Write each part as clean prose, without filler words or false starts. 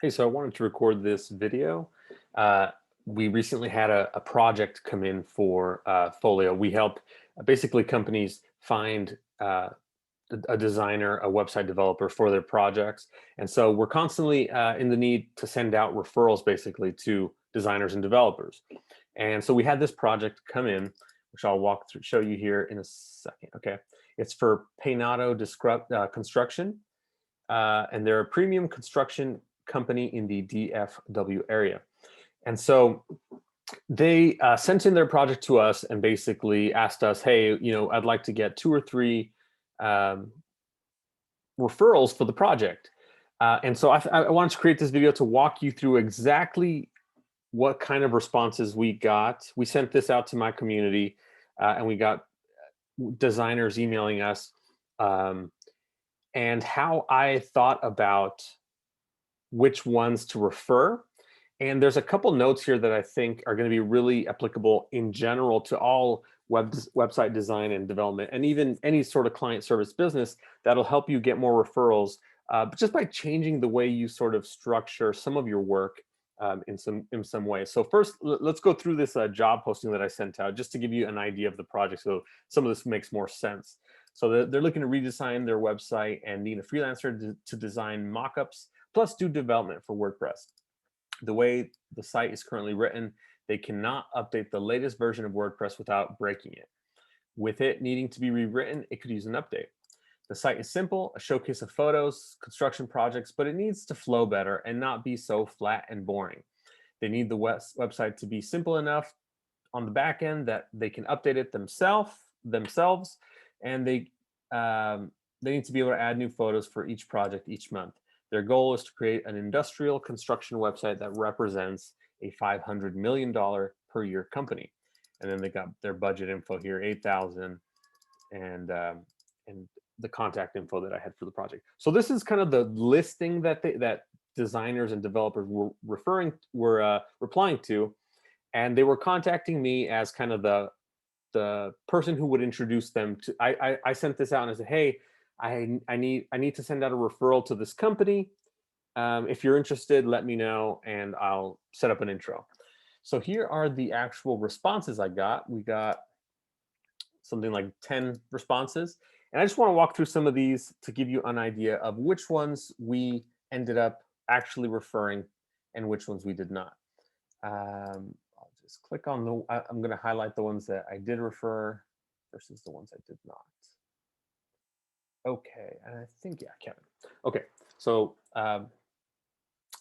Hey, so I wanted to record this video. Uh, we recently had a project come in for Folio. We help basically companies find a designer, a website developer for their projects. And so we're constantly in the need to send out referrals basically to designers and developers. And so we had this project come in, which I'll walk through, show you here in a second. Okay. It's for Paynato Construction, and they're a premium construction company in the DFW area. And so they sent in their project to us and basically asked us, hey, I'd like to get 2 or 3 um, referrals for the project. And so I wanted to create this video to walk you through exactly what kind of responses we got. We sent this out to my community, and we got designers emailing us, um, and how I thought about which ones to refer. And there's a couple notes here that I think are going to be really applicable in general to all website design and development, and even any sort of client service business that'll help you get more referrals, but just by changing the way you sort of structure some of your work in some way. So first, let's go through this job posting that I sent out just to give you an idea of the project, so some of this makes more sense. So they're looking to redesign their website and need a freelancer to design mock-ups plus do development for WordPress. The way the site is currently written, they cannot update the latest version of WordPress without breaking it. With it needing to be rewritten, it could use an update. The site is simple, a showcase of photos, construction projects, but it needs to flow better and not be so flat and boring. They need the website to be simple enough on the back end that they can update it themselves, and they need to be able to add new photos for each project each month. Their goal is to create an industrial construction website that represents a $500 million per year company. And then they got their budget info here, 8,000, and the contact info that I had for the project. So this is kind of the listing that designers and developers were replying to, and they were contacting me as kind of the person who would introduce them to. I sent this out and I said, hey, I need to send out a referral to this company. If you're interested, let me know and I'll set up an intro. So here are the actual responses I got. We got something like 10 responses. And I just want to walk through some of these to give you an idea of which ones we ended up actually referring and which ones we did not. I'll just click on I'm going to highlight the ones that I did refer versus the ones I did not. Okay, and I think, yeah, Kevin. Okay, so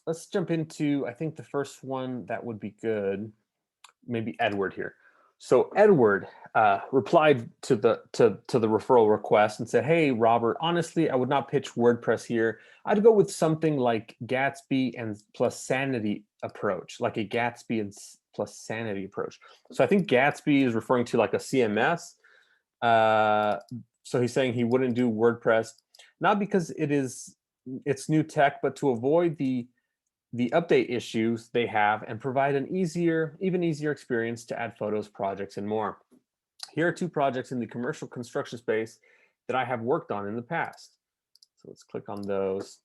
let's jump into, I think the first one that would be good, maybe Edward here. So Edward replied to the referral request and said, "Hey, Robert, honestly, I would not pitch WordPress here. I'd go with something like Gatsby and plus Sanity approach, like a Gatsby and plus Sanity approach." So I think Gatsby is referring to like a CMS. So he's saying he wouldn't do WordPress, not because it's new tech, but to avoid the update issues they have and provide an even easier experience to add photos, projects, and more. Here are 2 projects in the commercial construction space that I have worked on in the past. So let's click on those.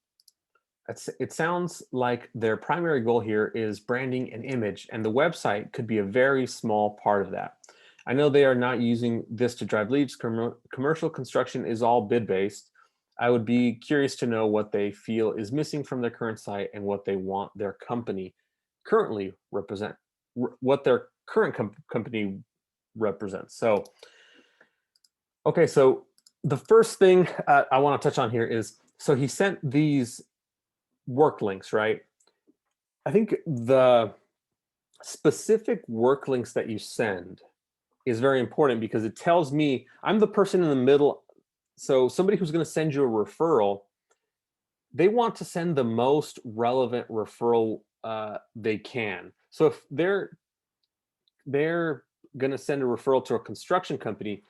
It sounds like their primary goal here is branding and image, and the website could be a very small part of that. I know they are not using this to drive leads. Commercial construction is all bid-based. I would be curious to know what they feel is missing from their current site and what they want their company currently represent, what their current company represents. So, okay, so the first thing I want to touch on here is, so he sent these work links, right? I think the specific work links that you send is very important because it tells me I'm the person in the middle. So somebody who's going to send you a referral, they want to send the most relevant referral they can. So if they're going to send a referral to a construction company,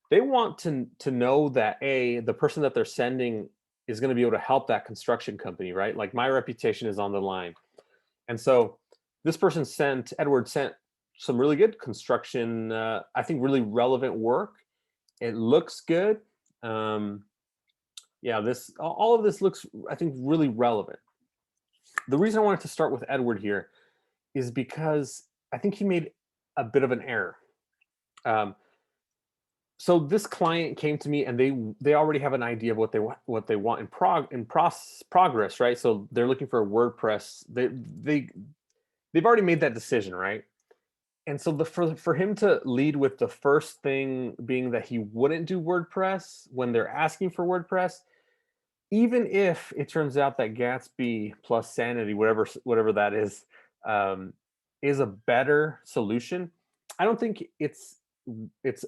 they want to know that the person that they're sending is going to be able to help that construction company, right? Like my reputation is on the line. And so this person Edward sent some really good construction, I think really relevant work. It looks good. Yeah, all of this looks, I think, really relevant. The reason I wanted to start with Edward here is because I think he made a bit of an error. Um, so this client came to me and they already have an idea of what they want in progress, right? So they're looking for a WordPress. They've already made that decision, right? And so for him to lead with the first thing being that he wouldn't do WordPress when they're asking for WordPress, even if it turns out that Gatsby plus Sanity, whatever that um, is a better solution, I don't think it's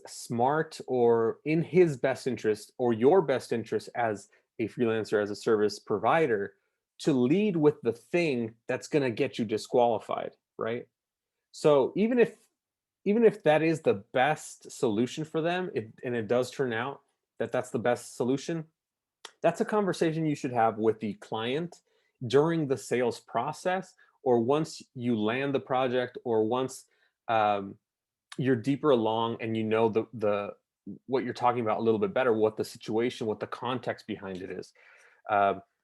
smart or in his best interest or your best interest as a freelancer, as a service provider, to lead with the thing that's going to get you disqualified, right? So even if that is the best solution for them, and it does turn out that that's the best solution, that's a conversation you should have with the client during the sales process, or once you land the project, or once um, you're deeper along and you know the what you're talking about a little bit better, what the situation, what the context behind it is.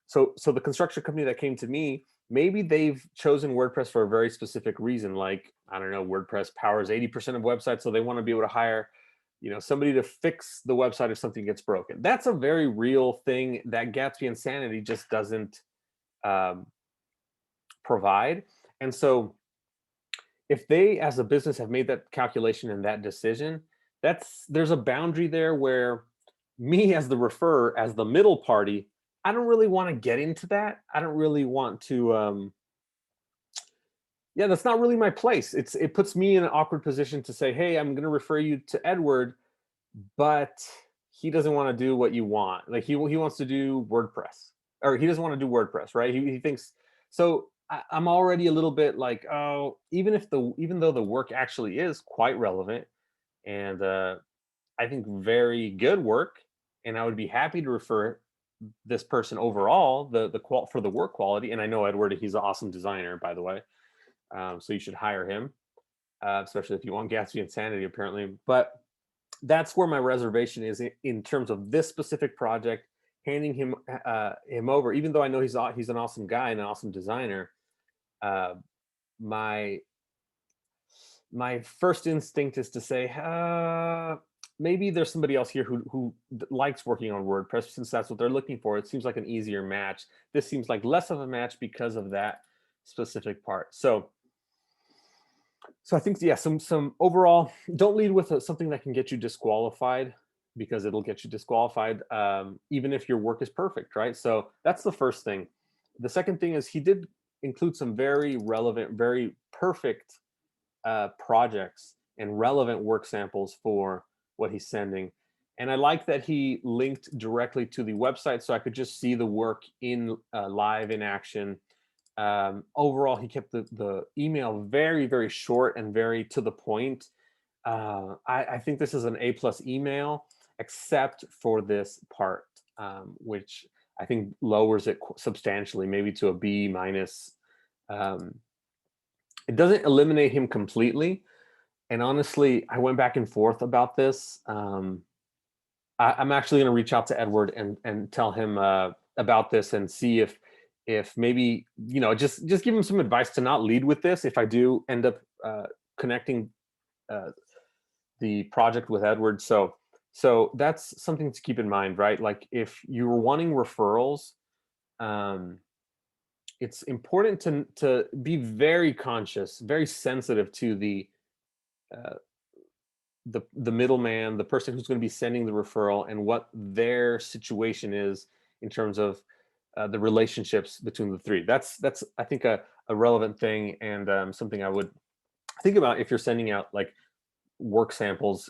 So the construction company that came to me, maybe they've chosen WordPress for a very specific reason. Like, I don't know, WordPress powers 80% of websites, so they want to be able to hire, somebody to fix the website if something gets broken. That's a very real thing that Gatsby Insanity just doesn't um, provide. And so if they as a business have made that calculation and that decision, there's a boundary there where me as the referrer, as the middle party, I don't really want to get into that. I don't really want to yeah, that's not really my place. It puts me in an awkward position to say, hey, I'm going to refer you to Edward, but he doesn't want to do what you want. Like he wants to do WordPress, or he doesn't want to do WordPress, right? He thinks so. I'm already a little bit like, oh, even though the work actually is quite relevant and I think very good work, and I would be happy to refer this person overall for the work quality. And I know Edward, he's an awesome designer, by the way, so you should hire him, especially if you want Gatsby Insanity, apparently. But that's where my reservation is in terms of this specific project. Handing him over, even though I know he's an awesome guy and an awesome designer. Uh, my my first instinct is to say, maybe there's somebody else here who likes working on WordPress, since that's what they're looking for. It seems like an easier match. This seems like less of a match because of that specific part. So I think, yeah, some overall, don't lead with something that can get you disqualified, because it'll get you disqualified even if your work is perfect, right? So that's the first thing. The second thing is he did include some very relevant, very perfect projects and relevant work samples for what he's sending. And I like that he linked directly to the website, so I could just see the work in live in action. Overall, he kept the email very, very short and very to the point. I think this is an A+ email, except for this part, which I think lowers it substantially, maybe to a B-. It doesn't eliminate him completely. And honestly, I went back and forth about this. I'm actually going to reach out to Edward and tell him about this, and see if maybe, just give him some advice to not lead with this if I do end up connecting uh, the project with Edward. So that's something to keep in mind, right? Like, if you were wanting referrals, um, it's important to be very conscious, very sensitive to uh, the middleman, the person who's going to be sending the referral, and what their situation is in terms of the relationships between the three. That's I think a relevant thing, and something I would think about if you're sending out like work samples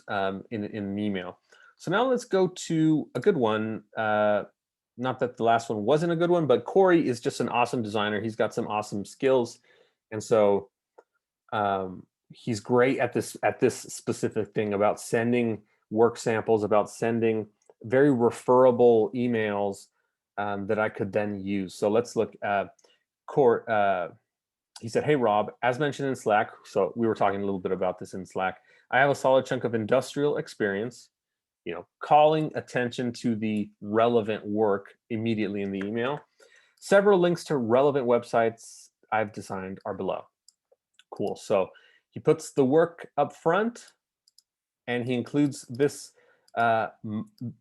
in an email. So now let's go to a good one. Not that the last one wasn't a good one, but Corey is just an awesome designer. He's got some awesome skills, and so he's great at this specific thing about sending work samples, about sending very referable emails that I could then use. So let's look at Corey. He said, "Hey Rob, as mentioned in Slack," so we were talking a little bit about this in Slack, "I have a solid chunk of industrial experience, calling attention to the relevant work immediately in the email. Several links to relevant websites I've designed are below. Cool. So he puts the work up front, and he includes this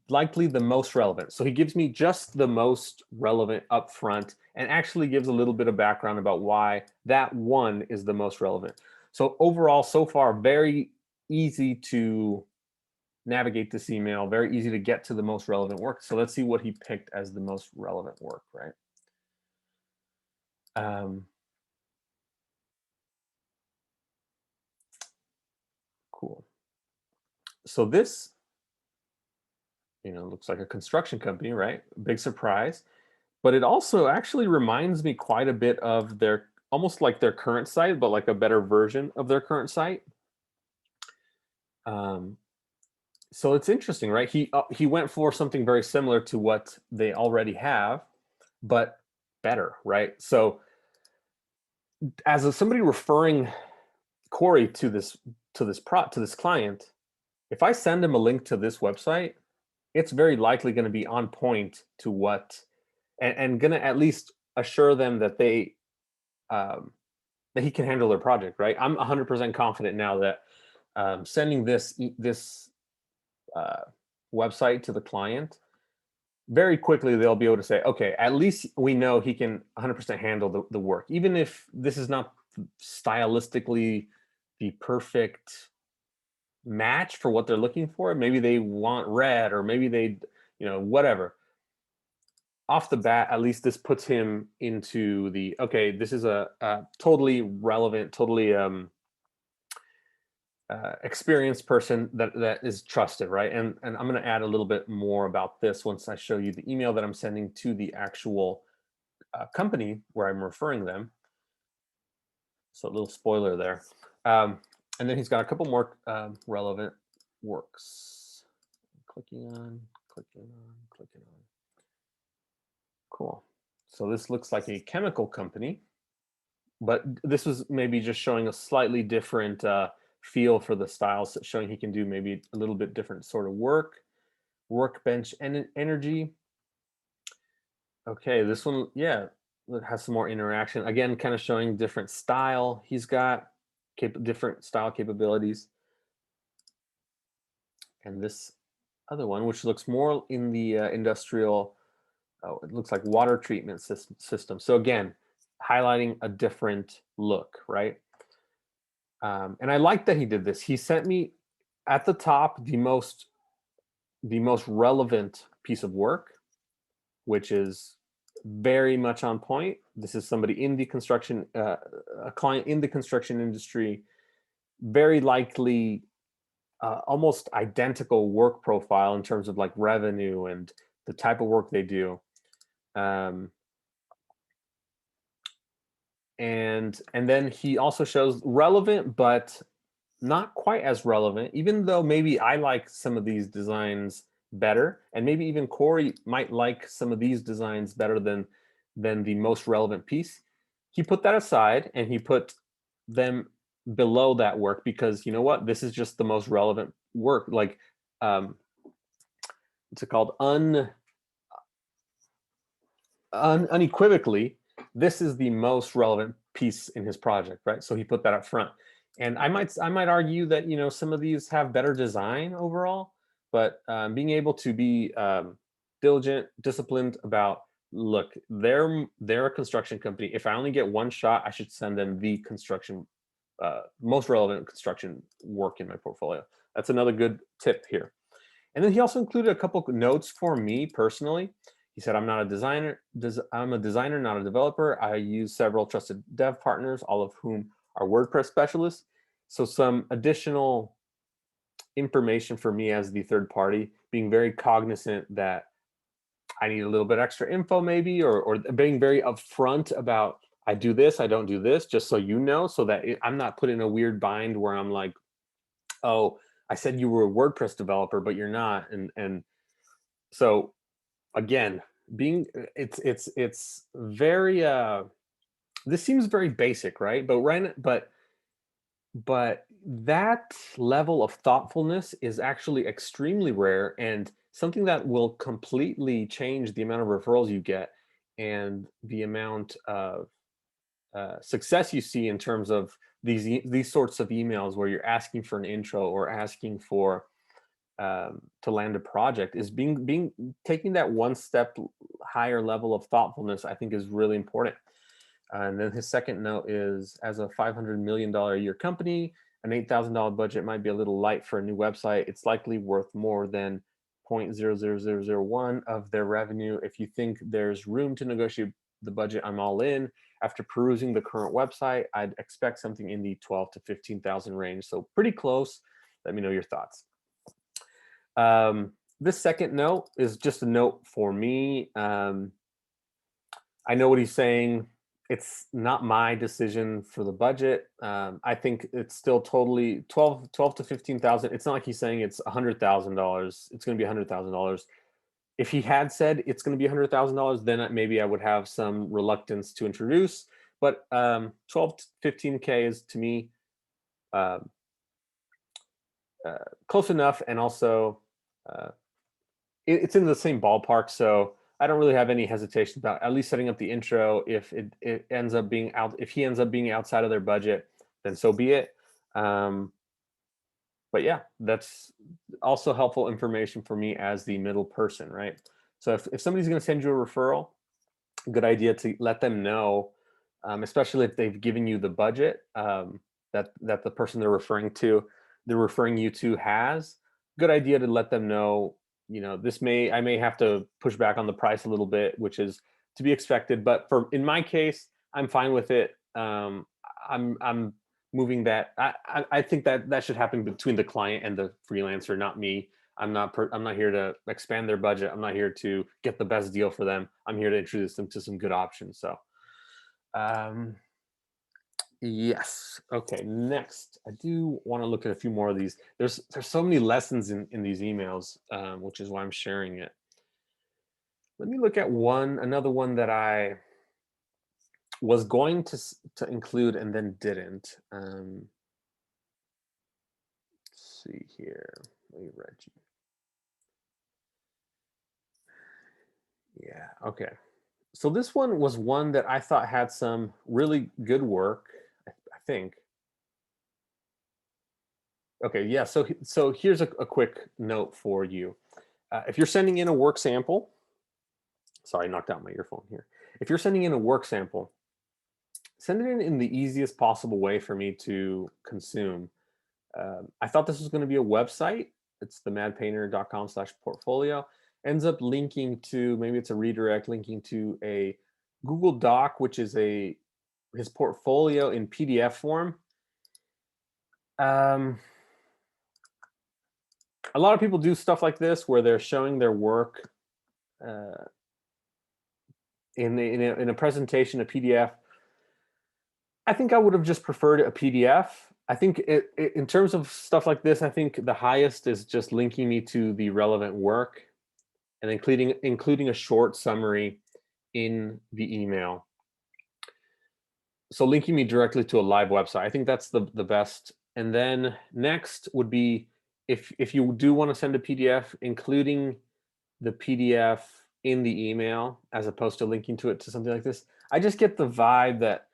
likely the most relevant. So he gives me just the most relevant up front, and actually gives a little bit of background about why that one is the most relevant. So overall, so far, very easy to navigate this email, very easy to get to the most relevant work. So let's see what he picked as the most relevant work, right? Cool. So this, looks like a construction company, right? Big surprise. But it also actually reminds me quite a bit of their, almost like their current site, but like a better version of their current site. Um, so it's interesting, right? He went for something very similar to what they already have, but better, right? So as somebody referring Corey to this client, if I send him a link to this website, it's very likely going to be on point to what, and going to at least assure them that um, that he can handle their project, right? I'm 100% confident now that sending this uh, website to the client, very quickly they'll be able to say, okay, at least we know he can 100% handle the work, even if this is not stylistically the perfect match for what they're looking for. Maybe they want red, or maybe they, whatever. Off the bat, at least this puts him into the, okay, this is a totally relevant, totally experienced person that is trusted, right? And I'm going to add a little bit more about this once I show you the email that I'm sending to the actual company where I'm referring them. So a little spoiler there. And then he's got a couple more relevant works. Clicking on, clicking on, clicking on. Cool. So this looks like a chemical company, but this was maybe just showing a slightly different feel for the styles, showing he can do maybe a little bit different sort of workbench and energy. Okay, this one, yeah, it has some more interaction. Again, kind of showing different style. He's got different style capabilities. And this other one, which looks more in the industrial, it looks like water treatment system. So again, highlighting a different look, right? And I like that he did this. He sent me at the top the most relevant piece of work, which is very much on point. This is somebody in the construction, a client in the construction industry, very likely almost identical work profile in terms of like revenue and the type of work they do. And then he also shows relevant, but not quite as relevant, even though maybe I like some of these designs better, and maybe even Corey might like some of these designs better than the most relevant piece. He put that aside and he put them below that work because, you know what, this is just the most relevant work. Like, what's it called? Unequivocally, this is the most relevant piece in his project, right? So he put that up front. And I might argue that, some of these have better design overall, but being able to be diligent, disciplined about, look, they're a construction company. If I only get one shot, I should send them the construction most relevant construction work in my portfolio. That's another good tip here. And then he also included a couple notes for me personally. He said, I'm not a designer. I'm a designer, not a developer. I use several trusted dev partners, all of whom are WordPress specialists. So some additional information for me as the third party, being very cognizant that I need a little bit extra info maybe, or being very upfront about, I do this, I don't do this, just so you know, so that I'm not put in a weird bind where I'm like, oh, I said you were a WordPress developer, but you're not. And so again, it's very this seems very basic, right? But that level of thoughtfulness is actually extremely rare and something that will completely change the amount of referrals you get. and the amount of success you see in terms of these sorts of emails where you're asking for an intro or asking for to land a project is being taking that one step higher level of thoughtfulness. I think is really important. And then his second note is, as a $500 million a year company, an $8,000 budget might be a little light for a new website. It's likely worth more than 0.00001 of their revenue. If you think there's room to negotiate the budget, I'm all in. After perusing the current website, I'd expect something in the 12 to 15,000 range. So pretty close. Let me know your thoughts. This second note is just a note for me. I know what he's saying. It's not my decision for the budget. I think it's still totally 12 to 15,000. It's not like he's saying it's $100,000. It's going to be $100,000. If he had said it's going to be $100,000, then maybe I would have some reluctance to introduce. But 12 to 15K is, to me, uh, close enough, and also it's in the same ballpark. So I don't really have any hesitation about at least setting up the intro. If it ends up being out, if he ends up being outside of their budget, then so be it. But yeah, that's also helpful information for me as the middle person, right? So if somebody's going to send you a referral, good idea to let them know, especially if they've given you the budget that the person they're referring you to has. Good idea to let them know, I may have to push back on the price a little bit, which is to be expected. But in my case, I'm fine with it. I'm moving that. I think that should happen between the client and the freelancer, not me. I'm not here to expand their budget. I'm not here to get the best deal for them. I'm here to introduce them to some good options. So, yes. Okay. Next, I do want to look at a few more of these. There's so many lessons in these emails, which is why I'm sharing it. Let me look at another one that I was going to include and then didn't. Let's see here. Let me read you. Yeah. Okay. So this one was one that I thought had some really good work. I think. Okay. Yeah. So here's a quick note for you. If you're sending in a work sample, sorry, I knocked out my earphone here. If you're sending in a work sample, send it in the easiest possible way for me to consume. I thought this was going to be a website. It's themadpainter.com/portfolio. Ends up linking to, maybe it's a redirect linking to a Google Doc, which is his portfolio in PDF form. A lot of people do stuff like this where they're showing their work in a presentation, a PDF. I think I would have just preferred a PDF. I think in terms of stuff like this, I think the highest is just linking me to the relevant work and including a short summary in the email. So linking me directly to a live website. I think that's the best. And then next would be, if you do want to send a PDF, including the PDF in the email as opposed to linking to it to something like this. I just get the vibe that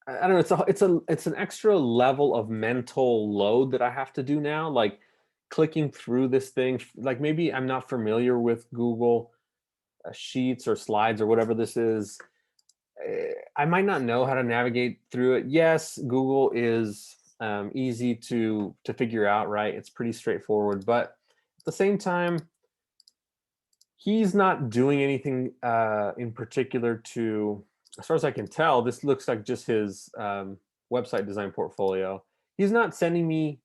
I don't know. It's an extra level of mental load that I have to do now. Like clicking through this thing. Like maybe I'm not familiar with Google Sheets or Slides or whatever this is. I might not know how to navigate through it. Yes, Google is easy to figure out. Right, it's pretty straightforward. But at the same time, he's not doing anything in particular to, as far as I can tell, this looks like just his website design portfolio. He's not sending me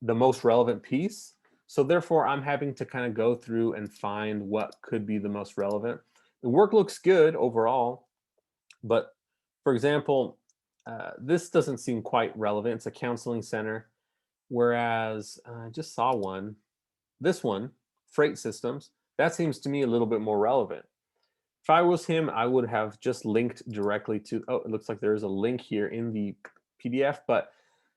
the most relevant piece. So therefore, I'm having to kind of go through and find what could be the most relevant. The work looks good overall, but for example, this doesn't seem quite relevant. It's a counseling center, whereas I just saw this one, freight systems, that seems to me a little bit more relevant. If I was him, I would have just linked directly to, oh, it looks like there is a link here in the PDF, but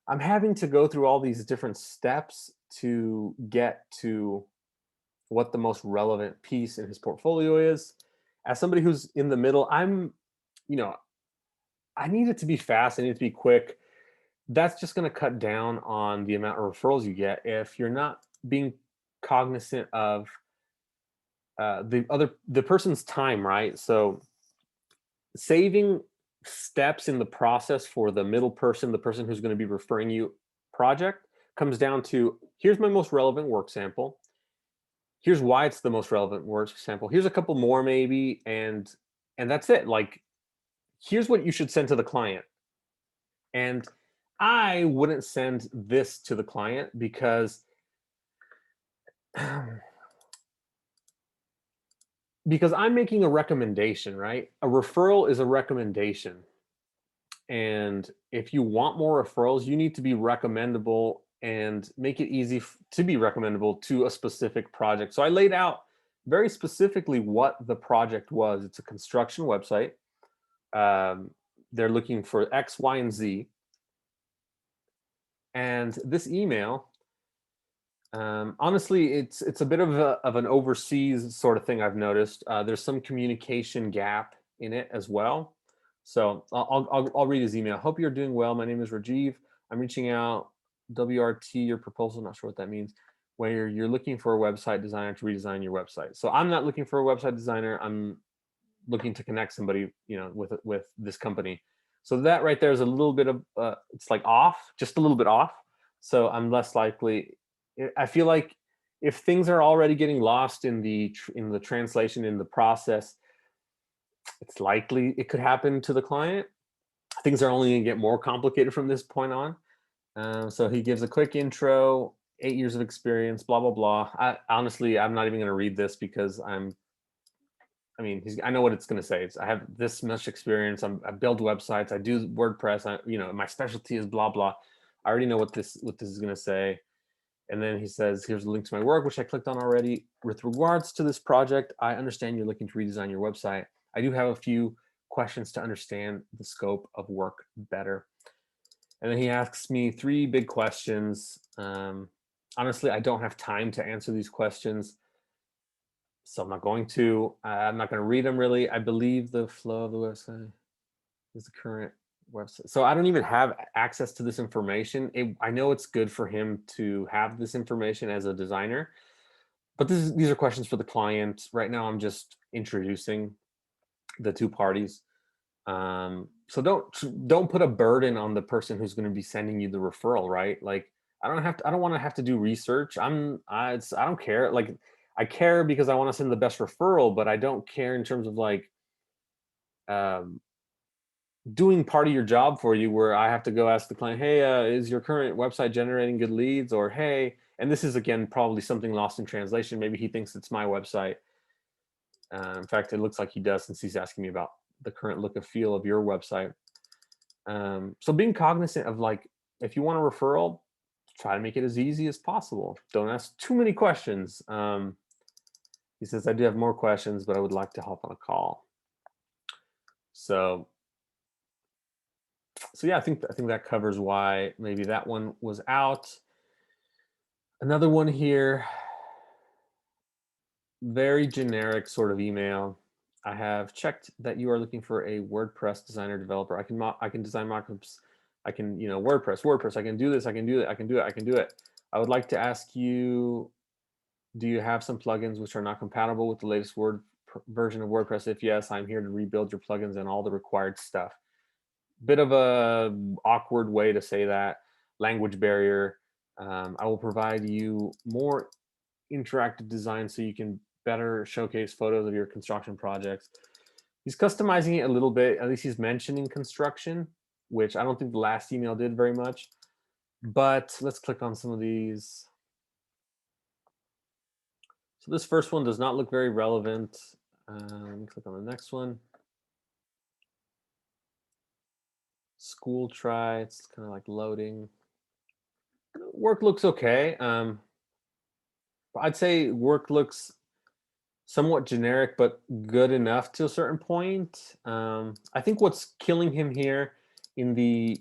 I'm having to go through all these different steps to get to what the most relevant piece in his portfolio is. As somebody who's in the middle, you know, I need it to be fast. I need it to be quick. That's just going to cut down on the amount of referrals you get if you're not being cognizant of the person's time, right? So saving steps in the process for the middle person, the person who's going to be referring you project, comes down to, here's my most relevant work sample. Here's why it's the most relevant work sample. Here's a couple more maybe, and that's it. Like, here's what you should send to the client. And I wouldn't send this to the client because I'm making a recommendation, right? A referral is a recommendation. And if you want more referrals, you need to be recommendable and make it easy to be recommendable to a specific project. So I laid out very specifically what the project was. It's a construction website. They're looking for X, Y, and Z. And this email, honestly, it's a bit of an overseas sort of thing I've noticed. There's some communication gap in it as well. So I'll read his email. Hope you're doing well. My name is Rajiv. I'm reaching out. WRT, your proposal. Not sure what that means. Where you're looking for a website designer to redesign your website. So I'm not looking for a website designer. I'm looking to connect somebody, with this company. So that right there is a little bit of it's like off, just a little bit off. So I'm less likely. I feel like if things are already getting lost in the translation, in the process, it's likely it could happen to the client. Things are only going to get more complicated from this point on. So he gives a quick intro, 8 years of experience, blah blah blah. Honestly, I'm not even going to read this because I know what it's going to say. I have this much experience. I build websites. I do WordPress. My specialty is blah blah. I already know what this is going to say. And then he says, here's a link to my work, which I clicked on already. With regards to this project, I understand you're looking to redesign your website. I do have a few questions to understand the scope of work better. And then he asks me 3 big questions. Honestly, I don't have time to answer these questions, so I'm not going to. I'm not going to read them really. I believe the flow of the website is the current website. So I don't even have access to this information. I know it's good for him to have this information as a designer, but these are questions for the client. Right now, I'm just introducing the 2 parties. So don't put a burden on the person who's going to be sending you the referral, right? Like, I don't want to have to do research. I don't care. Like, I care because I want to send the best referral, but I don't care in terms of like um, doing part of your job for you, where I have to go ask the client, hey, is your current website generating good leads? Or hey, and this is again probably something lost in translation. Maybe he thinks it's my website. In fact, it looks like he does, since he's asking me about the current look and feel of your website. So being cognizant of, like, if you want a referral, try to make it as easy as possible. Don't ask too many questions. He says, I do have more questions, but I would like to hop on a call. So yeah, I think that covers why maybe that one was out. Another one here, very generic sort of email. I have checked that you are looking for a WordPress designer developer. I can design mockups. I can, WordPress. I can do this. I can do it. I can do it. I can do it. I would like to ask you, do you have some plugins which are not compatible with the latest version of WordPress? If yes, I'm here to rebuild your plugins and all the required stuff. Bit of a awkward way to say that. Language barrier. I will provide you more interactive design so you can better showcase photos of your construction projects. He's customizing it a little bit. At least he's mentioning construction, which I don't think the last email did very much. But let's click on some of these. So this first one does not look very relevant. Let me click on the next one. School try. It's kind of like loading. Work looks okay. I'd say work looks somewhat generic, but good enough to a certain point. I think what's killing him here in the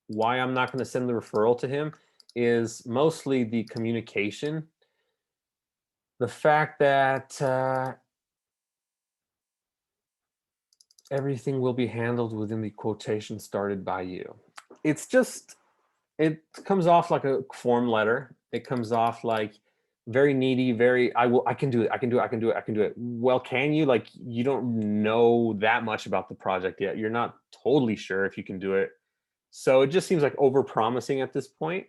why I'm not going to send the referral to him is mostly the communication. The fact that everything will be handled within the quotation started by you. It's just, it comes off like a form letter. It comes off like very needy, very, I can do it, I can do it, I can do it, I can do it. Well, can you? Like, you don't know that much about the project yet. You're not totally sure if you can do it. So it just seems like over promising at this point.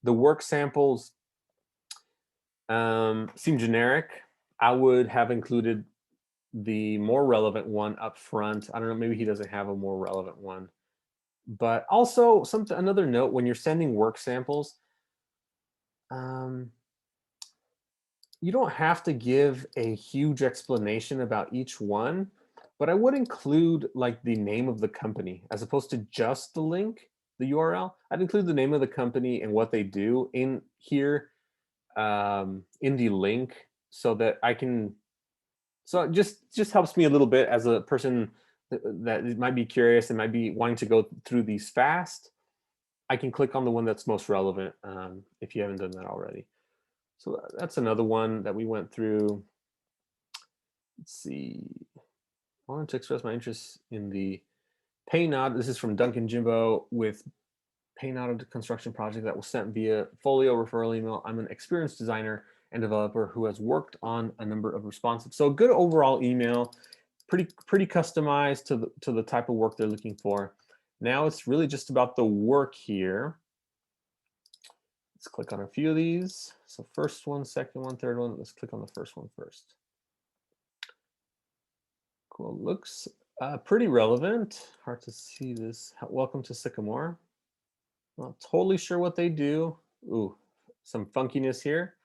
The work samples seem generic. I would have included the more relevant one up front. I don't know, maybe he doesn't have a more relevant one. But also another note, when you're sending work samples, you don't have to give a huge explanation about each one, but I would include like the name of the company as opposed to just the link, the URL. I'd include the name of the company and what they do in here, in the link, so that I can, so it just helps me a little bit as a person that might be curious and might be wanting to go through these fast. I can click on the one that's most relevant, if you haven't done that already. So that's another one that we went through. Let's see. I wanted to express my interest in the pay nod. This is from Duncan Jimbo with pay nod of the construction project that was sent via Folio referral email. I'm an experienced designer and developer who has worked on a number of responsive. So good overall email, pretty customized to the type of work they're looking for. Now it's really just about the work here. Let's click on a few of these. So first one, second one, third one. Let's click on the first one first. Cool, looks pretty relevant. Hard to see this. Welcome to Sycamore. Not totally sure what they do. Ooh, some funkiness here.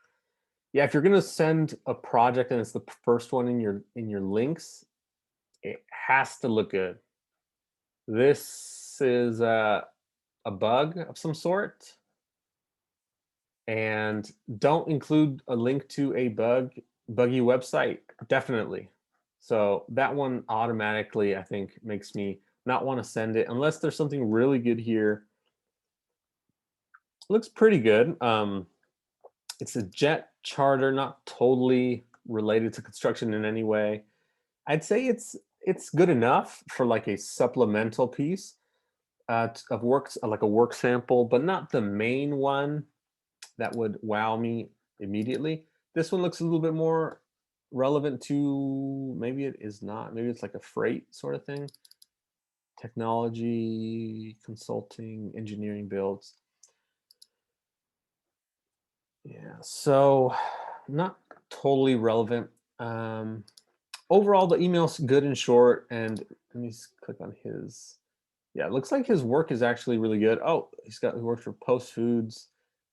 Yeah, if you're gonna send a project and it's the first one in your links, it has to look good. This is a bug of some sort. And don't include a link to a buggy website, definitely. So that one automatically, I think, makes me not want to send it unless there's something really good here. Looks pretty good. It's a jet charter, not totally related to construction in any way. I'd say it's good enough for like a supplemental piece of works, like a work sample, but not the main one that would wow me immediately. This one looks a little bit more relevant to, maybe it is not, maybe it's like a freight sort of thing. Technology, consulting, engineering builds. Yeah, so not totally relevant. Overall, the email's good and short, and let me click on his. Yeah, it looks like his work is actually really good. Oh, he works for Post Foods,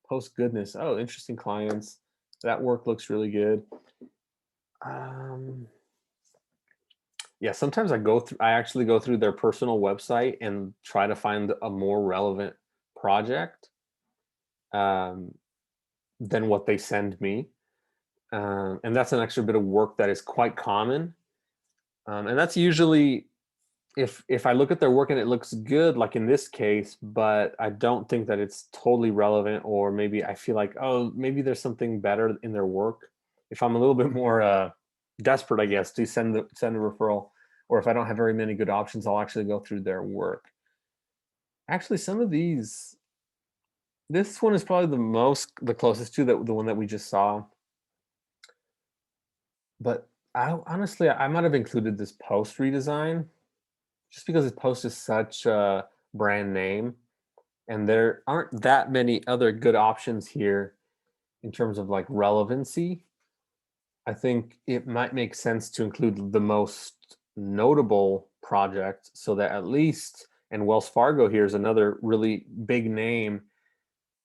Post Goodness. Oh, interesting clients. That work looks really good. Yeah, sometimes I actually go through their personal website and try to find a more relevant project than what they send me. And that's an extra bit of work that is quite common. And that's usually if I look at their work and it looks good, like in this case, but I don't think that it's totally relevant, or maybe I feel like, oh, maybe there's something better in their work. If I'm a little bit more desperate, I guess, to send a referral, or if I don't have very many good options, I'll actually go through their work. Actually, some of these, this one is probably the closest to the one that we just saw. But honestly, I might have included this post redesign just because this post is such a brand name, and there aren't that many other good options here in terms of like relevancy. I think it might make sense to include the most notable project so that at least, and Wells Fargo here is another really big name.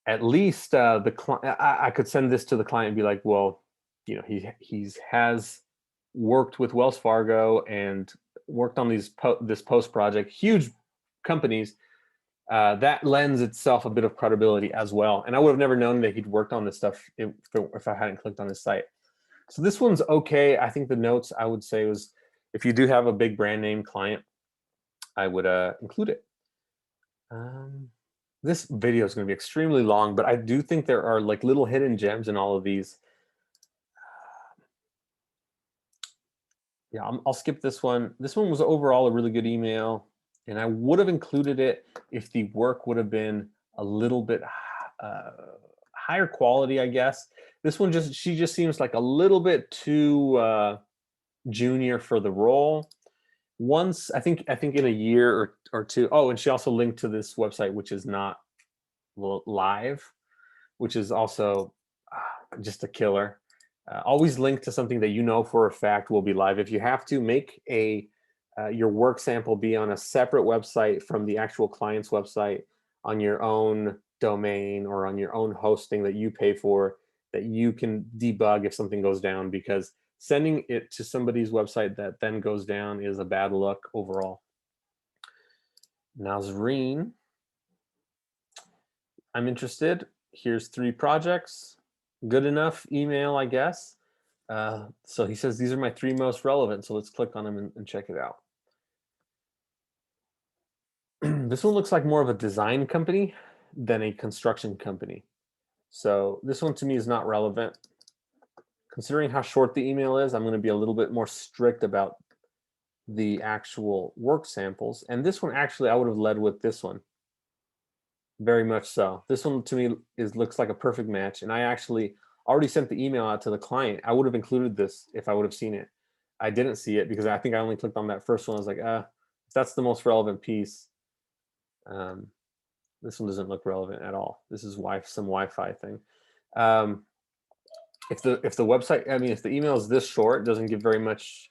At least the client, I could send this to the client and be like, well, you know, he has worked with Wells Fargo and worked on this post project, huge companies. That lends itself a bit of credibility as well. And I would have never known that he'd worked on this stuff if I hadn't clicked on his site. So this one's okay. I think the notes I would say was, if you do have a big brand name client, I would include it. This video is going to be extremely long, but I do think there are like little hidden gems in all of these. Yeah, I'll skip this one. This one was overall a really good email, and I would have included it if the work would have been a little bit uh, higher quality, I guess. This one she just seems like a little bit too junior for the role. Once I think in a year or two. Oh, and she also linked to this website, which is not live, which is also just a killer. Always link to something that you know for a fact will be live. If you have to, make your work sample be on a separate website from the actual client's website, on your own domain or on your own hosting that you pay for, that you can debug if something goes down, because sending it to somebody's website that then goes down is a bad look overall. Nazreen, I'm interested. Here's 3 projects. Good enough email, I guess. So he says, these are my 3 most relevant. So let's click on them and check it out. This one looks like more of a design company than a construction company. So this one to me is not relevant. Considering how short the email is, I'm going to be a little bit more strict about the actual work samples. And this one, actually, I would have led with this one. Very much so. This one to me looks like a perfect match. And I actually already sent the email out to the client. I would have included this if I would have seen it. I didn't see it because I think I only clicked on that first one. I was like, if that's the most relevant piece, this one doesn't look relevant at all. This is some Wi-Fi thing. If the website, I mean, if the email is this short, doesn't give very much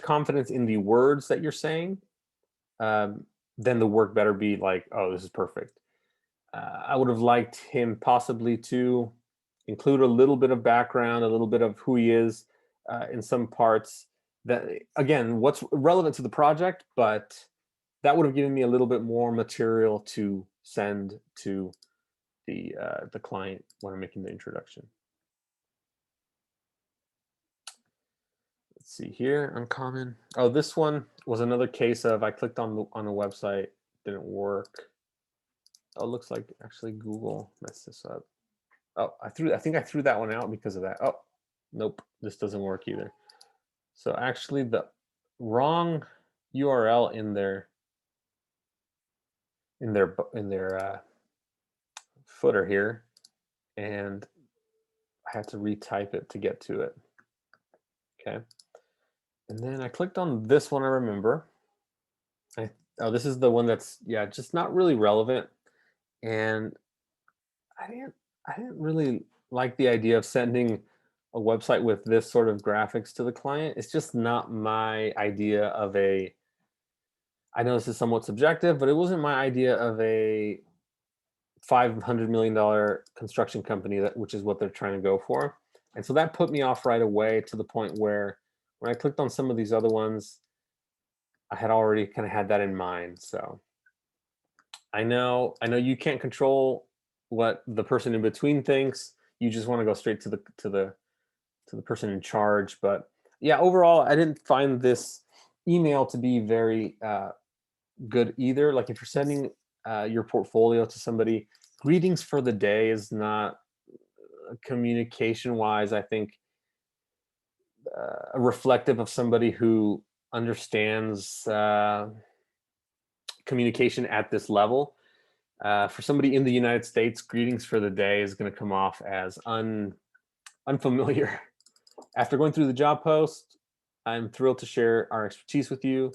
confidence in the words that you're saying, then the work better be like, oh, this is perfect. I would have liked him possibly to include a little bit of background, a little bit of who he is in some parts. That, again, what's relevant to the project, but that would have given me a little bit more material to send to the client when I'm making the introduction. Let's see here, uncommon. Oh, this one was another case of I clicked on a website, didn't work. Oh, it looks like actually Google messed this up. Oh, I think I threw that one out because of that. Oh, nope, this doesn't work either. So actually the wrong URL in their footer here, and I had to retype it to get to it. Okay. And then I clicked on this one, I remember. Oh, this is the one that's, yeah, just not really relevant. And I didn't really like the idea of sending a website with this sort of graphics to the client. It's just not my idea of I know this is somewhat subjective, but it wasn't my idea of a $500 million construction company, which is what they're trying to go for. And so that put me off right away, to the point where when I clicked on some of these other ones, I had already kind of had that in mind. So I know you can't control what the person in between thinks. You just want to go straight to the person in charge. But yeah, overall, I didn't find this email to be very good either. Like, if you're sending your portfolio to somebody, greetings for the day is not, communication wise, I think, reflective of somebody who understands communication at this level. For somebody in the United States, greetings for the day is going to come off as unfamiliar. After going through the job post, I'm thrilled to share our expertise with you.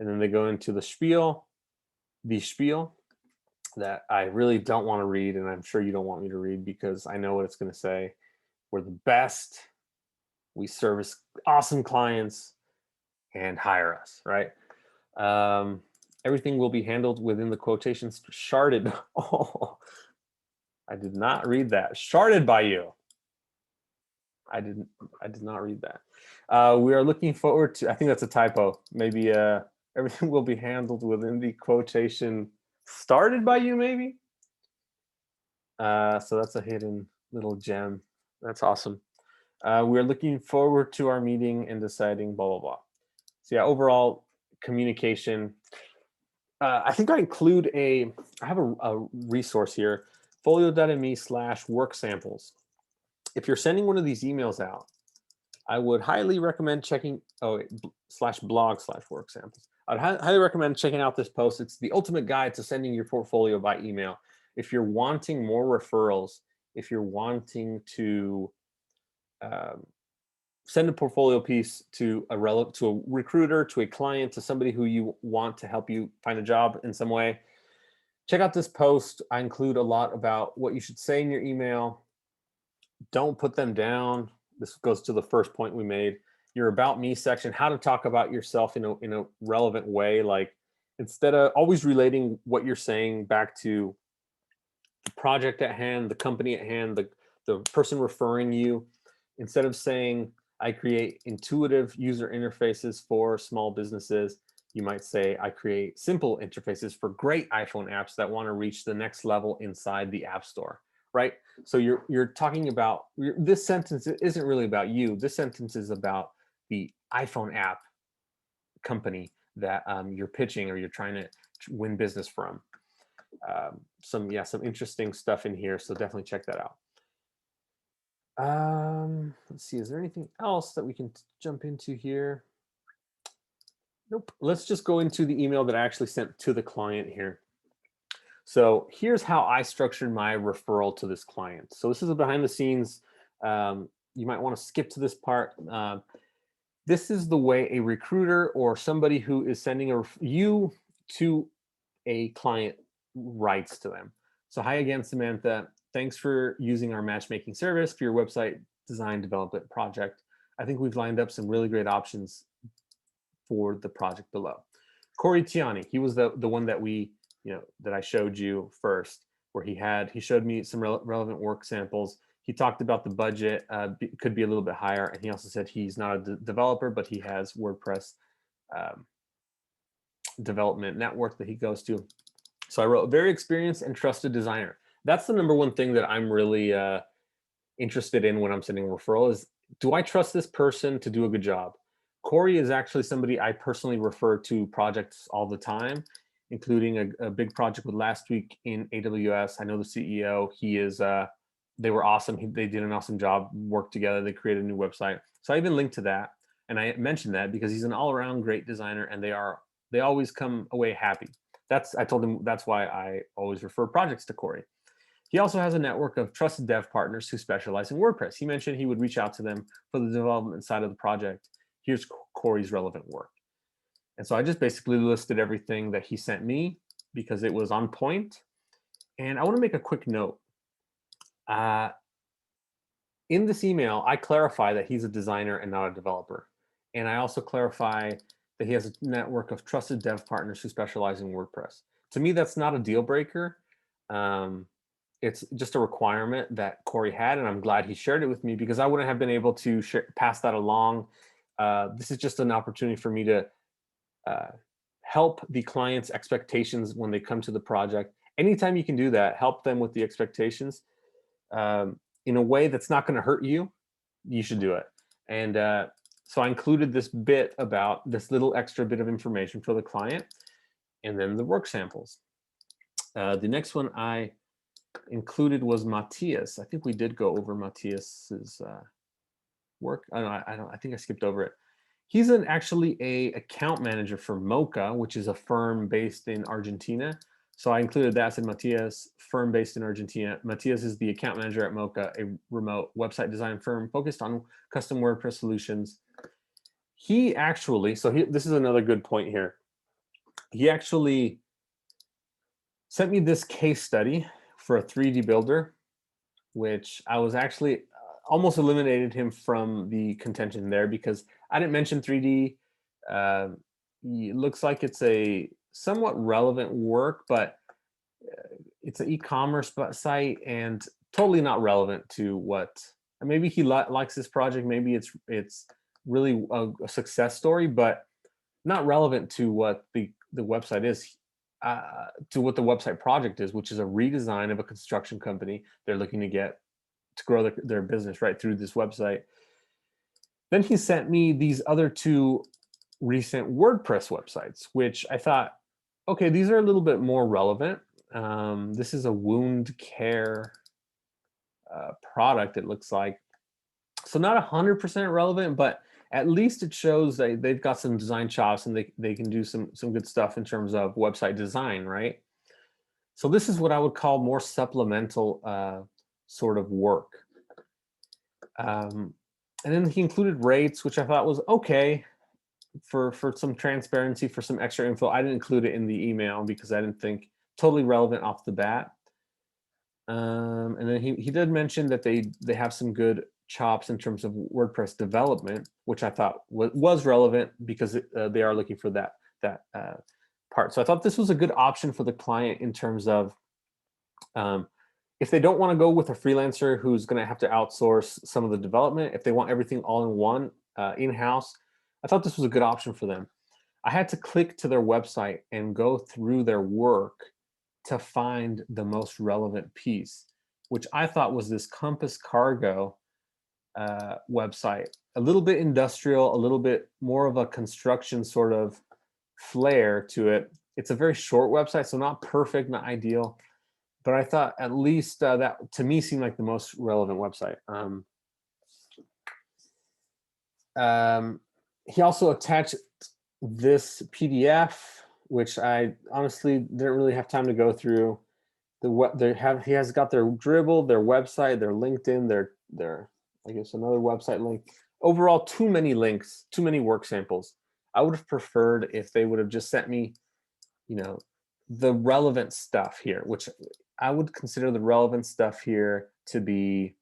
And then they go into the spiel that I really don't want to read, and I'm sure you don't want me to read because I know what it's going to say. We're the best. We service awesome clients, and hire us, right? Everything will be handled within the quotations sharded. Oh, I did not read that. Sharded by you. I did not read that. We are looking forward to, I think that's a typo. Maybe everything will be handled within the quotation started by you, maybe. So that's a hidden little gem. That's awesome. We're looking forward to our meeting and deciding blah, blah, blah. So yeah, overall communication, I think I include I have a resource here, folio.me/work samples. If you're sending one of these emails out, I would highly recommend checking, /blog/work samples. I'd highly recommend checking out this post. It's the ultimate guide to sending your portfolio by email. If you're wanting more referrals, if you're wanting to um, send a portfolio piece to a recruiter, to a client, to somebody who you want to help you find a job in some way, check out this post. I include a lot about what you should say in your email. Don't put them down. This goes to the first point we made. Your about me section, how to talk about yourself in a relevant way. Like, instead of always relating what you're saying back to the project at hand, the company at hand, the person referring you, instead of saying, I create intuitive user interfaces for small businesses, you might say, I create simple interfaces for great iPhone apps that want to reach the next level inside the App Store, right? So you're talking about, this sentence isn't really about you. This sentence is about the iPhone app company that you're pitching or you're trying to win business from. Some interesting stuff in here, so definitely check that out. Let's see, is there anything else that we can jump into here? Nope. Let's just go into the email that I actually sent to the client here. So here's how I structured my referral to this client. So this is a behind the scenes. You might want to skip to this part. This is the way a recruiter or somebody who is sending you to a client writes to them. So, hi again, Samantha. Thanks for using our matchmaking service for your website design development project. I think we've lined up some really great options for the project below. Corey Tiani, he was the one that that I showed you first, where he showed me some relevant work samples. He talked about the budget could be a little bit higher, and he also said he's not a developer, but he has WordPress development network that he goes to. So I wrote, very experienced and trusted designer. That's the number one thing that I'm really interested in when I'm sending a referral is, do I trust this person to do a good job? Corey is actually somebody I personally refer to projects all the time, including a big project with last week in AWS. I know the CEO. They were awesome. They did an awesome job, worked together. They created a new website. So I even linked to that. And I mentioned that because he's an all-around great designer, and they always come away happy. I told him that's why I always refer projects to Corey. He also has a network of trusted dev partners who specialize in WordPress. He mentioned he would reach out to them for the development side of the project. Here's Corey's relevant work. And so I just basically listed everything that he sent me because it was on point. And I want to make a quick note. In this email, I clarify that he's a designer and not a developer. And I also clarify that he has a network of trusted dev partners who specialize in WordPress. To me, that's not a deal breaker. It's just a requirement that Corey had, and I'm glad he shared it with me because I wouldn't have been able to pass that along. This is just an opportunity for me to help the client's expectations when they come to the project. Anytime you can do that, help them with the expectations in a way that's not going to hurt you, you should do it. And so I included this bit about this little extra bit of information for the client, and then the work samples. The next one I included was Matthias. I think we did go over Matthias's work. I think I skipped over it. He's actually a account manager for Mocha, which is a firm based in Argentina. So I included that. I said Matthias, firm based in Argentina. Matthias is the account manager at Mocha, a remote website design firm focused on custom WordPress solutions. He actually, this is another good point here. He actually sent me this case study for a 3D builder, which I was actually almost eliminated him from the contention there because I didn't mention 3D. It looks like it's a somewhat relevant work, but it's an e-commerce site and totally not relevant to what. Maybe he likes this project. Maybe it's really a success story, but not relevant to what the website is. To what the website project is, which is a redesign of a construction company. They're looking to grow their business right through this website. Then he sent me these other two recent WordPress websites, which I thought Okay, these are a little bit more relevant. This is a wound care product, it looks like. So not 100% relevant, but at least it shows that they've got some design chops and they can do some good stuff in terms of website design, right? So this is what I would call more supplemental sort of work. And then he included rates, which I thought was okay for some transparency, for some extra info. I didn't include it in the email because I didn't think totally relevant off the bat. And then he did mention that they have some good chops in terms of WordPress development, which I thought was relevant because they are looking for that part. So I thought this was a good option for the client in terms of if they don't want to go with a freelancer who's going to have to outsource some of the development, if they want everything all in one in-house, I thought this was a good option for them. I had to click to their website and go through their work to find the most relevant piece, which I thought was this Compass Cargo website. A little bit industrial, a little bit more of a construction sort of flair to it. It's a very short website, so not perfect, not ideal, but I thought at least that to me seemed like the most relevant website. He also attached this PDF, which I honestly didn't really have time to go through. He has got their Dribble, their website, their LinkedIn, their I guess another website link. Overall, too many links, too many work samples. I would have preferred if they would have just sent me, you know, the relevant stuff here, which I would consider the relevant stuff here to be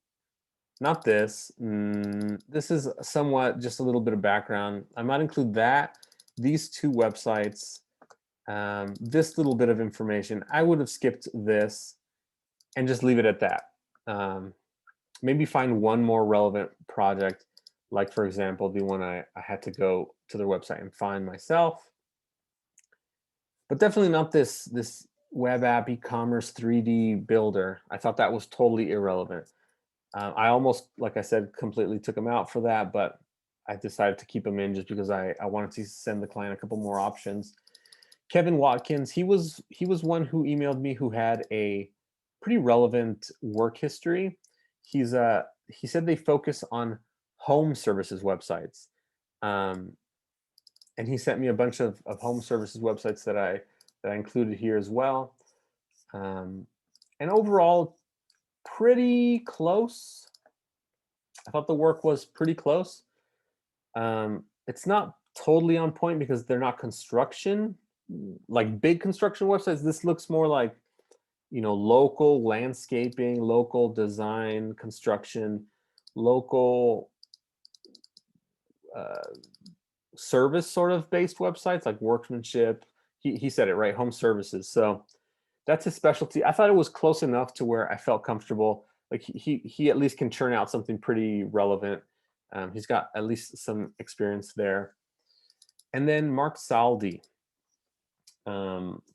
not this. This is somewhat just a little bit of background. I might include that, these two websites, this little bit of information. I would have skipped this and just leave it at that. Maybe find one more relevant project, like for example, the one I had to go to their website and find myself. But definitely not this web app e-commerce 3D builder. I thought that was totally irrelevant. I almost, like I said, completely took them out for that, but I decided to keep them in just because I wanted to send the client a couple more options. Kevin Watkins, he was one who emailed me who had a pretty relevant work history. He said they focus on home services websites. And he sent me a bunch of home services websites that I included here as well. And overall, pretty close. I thought the work was pretty close. It's not totally on point because they're not construction, like big construction websites. This looks more like, local landscaping, local design, construction, local service sort of based websites like workmanship. He said it right, home services. So that's his specialty. I thought it was close enough to where I felt comfortable. Like he at least can churn out something pretty relevant. He's got at least some experience there. And then Mark Saldi,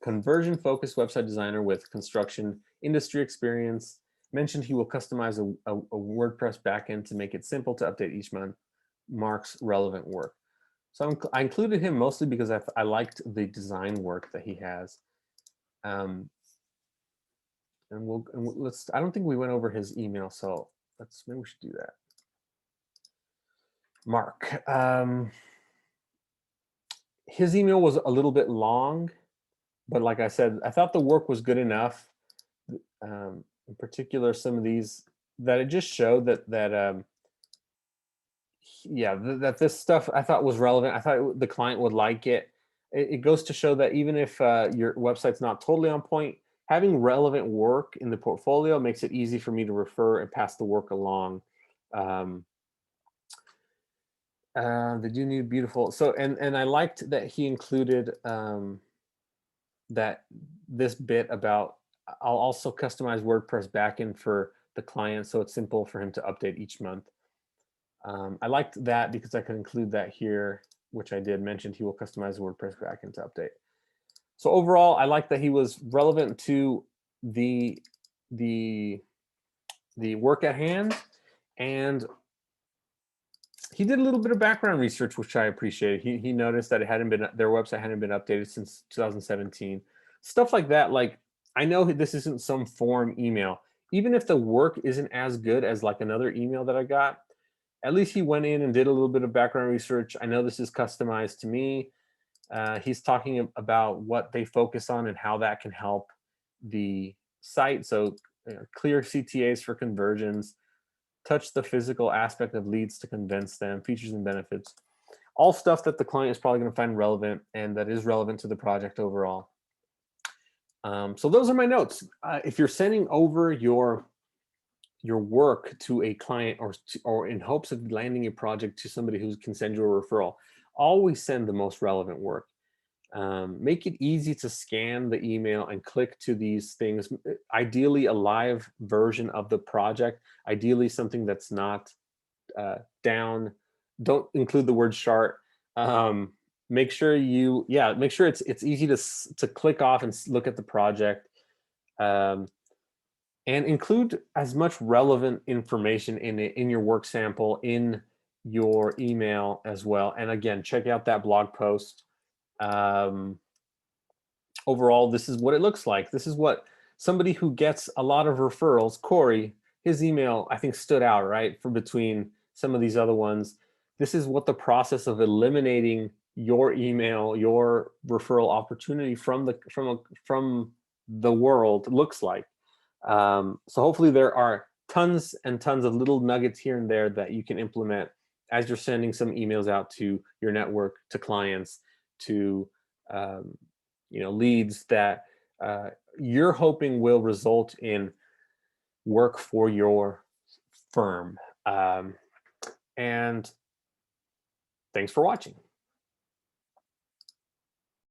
conversion focused website designer with construction industry experience, mentioned he will customize a WordPress backend to make it simple to update each month. Mark's relevant work. So I included him mostly because I liked the design work that he has. And let's. I don't think we went over his email, so maybe we should do that. Mark. His email was a little bit long, but like I said, I thought the work was good enough. In particular, some of these that it just showed that that this stuff I thought was relevant. I thought the client would like it. It goes to show that even if your website's not totally on point, having relevant work in the portfolio makes it easy for me to refer and pass the work along. They do need beautiful. So and I liked that he included that this bit about I'll also customize WordPress backend for the client so it's simple for him to update each month. I liked that because I could include that here, which I did mention he will customize WordPress backend to update. So overall, I like that he was relevant to the work at hand, and He did a little bit of background research, which I appreciate. He noticed that their website hadn't been updated since 2017. Stuff like that. Like, I know this isn't some form email. Even if the work isn't as good as like another email that I got, at least he went in and did a little bit of background research. I know this is customized to me. He's talking about what they focus on and how that can help the site. So clear CTAs for conversions, touch the physical aspect of leads to convince them, features and benefits, all stuff that the client is probably going to find relevant and that is relevant to the project overall. So those are my notes. If you're sending over your work to a client or in hopes of landing a project to somebody who can send you a referral, always send the most relevant work. Make it easy to scan the email and click to these things. Ideally, a live version of the project. Ideally, something that's not down. Don't include the word chart. Make sure it's easy to click off and look at the project. And include as much relevant information in your work sample in your email as well. And again, check out that blog post. Overall, this is what it looks like. This is what somebody who gets a lot of referrals, Corey, his email, I think, stood out, right, from between some of these other ones. This is what the process of eliminating your email, your referral opportunity from the world looks like. So hopefully there are tons and tons of little nuggets here and there that you can implement as you're sending some emails out to your network, to clients, to leads that you're hoping will result in work for your firm. And thanks for watching.